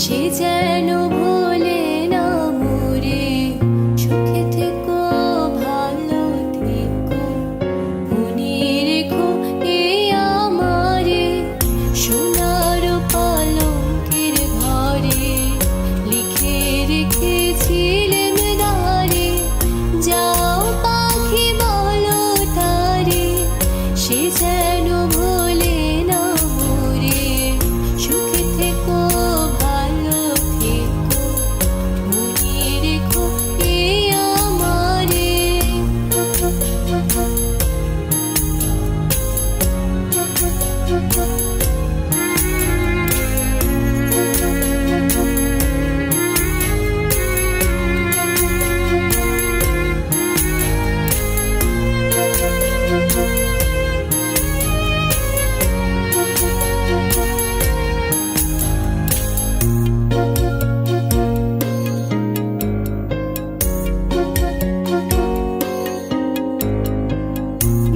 সে যেন ভোলে না মোরে। সুখে থেকো, ভালো থেকো, মনে রেখো এই আমারে। সোনার পালঙ্কের ঘরে লিখে রেখেছিলেন দ্বারে, যাও পাখি বলো তারে, সে যেন ভোলে না মোরে। সুখে থেকো, ভালো থেকো, মনে রেখো এই আমারে।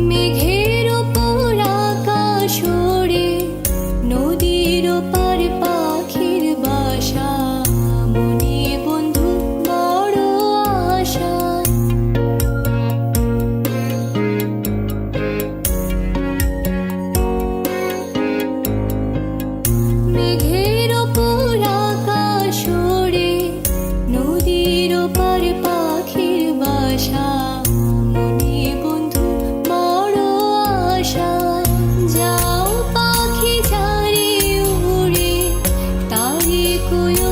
মেঘের ওপর আকাশ ওড়ে, নদীর ওপার পাখির বাসা, মনে বন্ধু বড় আশা। মেঘের ওপর আকাশ ওড়ে, নদীর ওপার পাখির বাসা, মনে বন্ধু বড় আশা। যাও পাখি ছাড়ে উড়ে, তারে কোয়